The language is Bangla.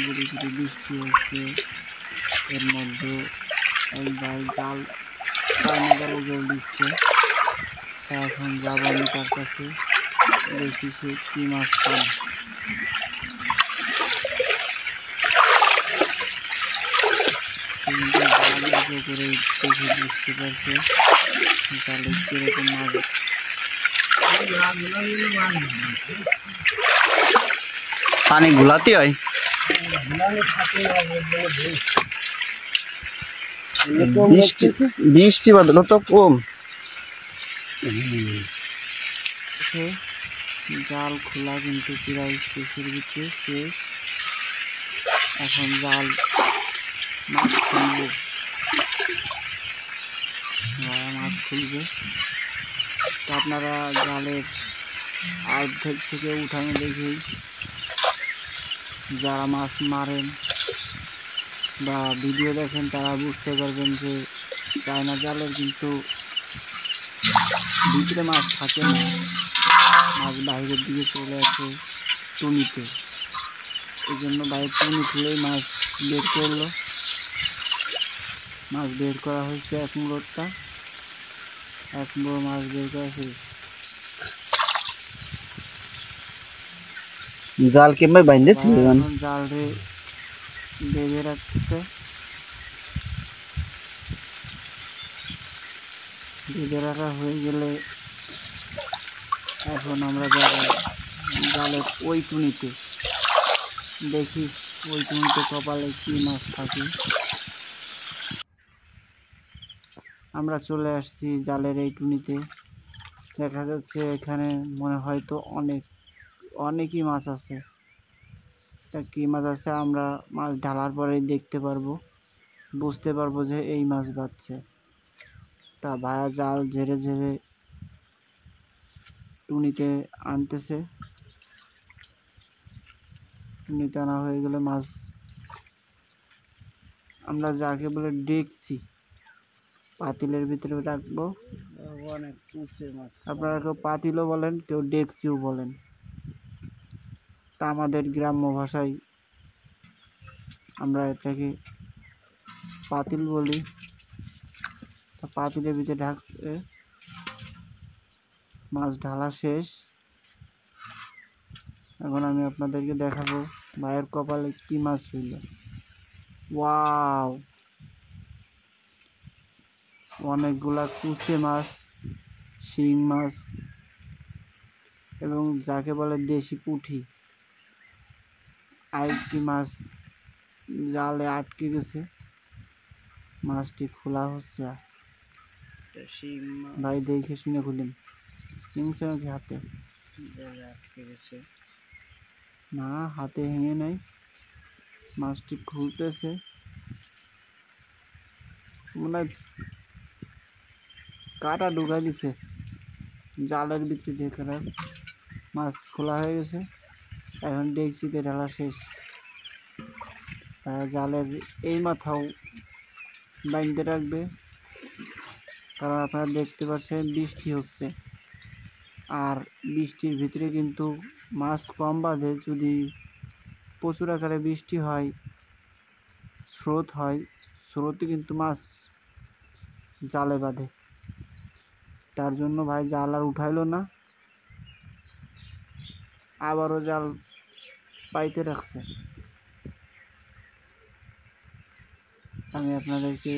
গুড়ি গুড়ি বৃষ্টি হচ্ছে, এর মধ্যে এই ভাই জাল চায়না জাল জল দিচ্ছে। তা এখন যাবো আমি তার কাছে, দেখি সে কি মাছ পান। কিন্তু জাল উঁচু করে দেখে বুঝতে পারছে জালে কিরকম মাছ। পানি ঘোলাতে হয়, বৃষ্টি বাদল তো কম। জাল খোলা কিন্তু প্রায় শেষের ভিতরে শেষ। এখন জাল মাছ খুলবে, মাছ খুলবে। তো আপনারা জালের অর্ধেক থেকে উঠানো দেখেই যারা মাছ মারেন বা ভিডিও দেখেন তারা বুঝতে পারবেন যে চায়না জালের কিন্তু ভিতরে মাছ থাকে না, মাছ বাইরের দিকে চলে আসে টুনিতে। এই জন্য বাইরের টুনি খুলেই মাছ বের করলো। মাছ বের করা হয়েছে এক মুড়োটা, এক মুড়ো মাছ বের করা হয়েছে। জাল কেমন বাইন্ধে জাল রে বেঁধে রাখতেছে, বেঁধে রাখা হয়ে গেলে এখন আমরা যাবো জালের ওই টুনিতে, দেখি ওই টুনিতে কপালে কি মাছ থাকে। আমরা চলে আসছি জালের এই টুনিতে। দেখা যাচ্ছে এখানে মনে হয়তো অনেকই মাছ আছে। তা কি মাছ আছে আমরা মাছ ঢালার পরেই দেখতে পারবো, বুঝতে পারবো যে এই মাছ বাচ্ছে। তা ভায়া জাল ঝেড়ে ঝেড়ে টুনিতে আনতেছে। টুনিতে আনা হয়ে গেলে মাছ আমরা যাকে বলে ডেকচি পাতিলের ভিতরে রাখবো। অনেক উঁচু মাছ, আপনারা কেউ পাতিলও বলেন, কেউ ডেকচিও বলেন। তা আমাদের গ্রাম্য ভাষায় আমরা এটাকে পাতিল বলি। তা পাতিলের ভিতরে ঢাকছে, মাছ ঢালা শেষ। এখন আমি আপনাদেরকে দেখাবো ভাইয়ের কপালে কি মাছ হইল। ওয়াও, অনেকগুলা কুচে মাছ, শিং মাছ এবং যাকে বলে দেশি পুঁটি। আরেকটি মাছ জালে আটকে গেছে, মাছটি খোলা হচ্ছে। ভাই দেখে শুনে খুলেন, হিংসে নাকি হাতে আটকে গেছে? না, হাতে ভেঙে নাই, মাছটি খুলতেছে। মনে হয় কাটা ঢুকাই দিছে জালের ভিতরে দিয়ে। খারাপ, মাছ খোলা হয়ে গেছে। এখন ডেকচিতে ঢালা শেষ। জালের এই মাথাও বাইন্ধে রাখবে, কারণ আপনারা দেখতে পাচ্ছেন বৃষ্টি হচ্ছে। আর বৃষ্টির ভিতরে কিন্তু মাছ কম বাঁধে। যদি প্রচুর আকারে বৃষ্টি হয়, স্রোত হয়, স্রোতে কিন্তু মাছ জালে বাঁধে। তার জন্য ভাই জাল আর উঠাইলো না, আবারও জাল পাইতে রাখছে। আমি আপনাদেরকে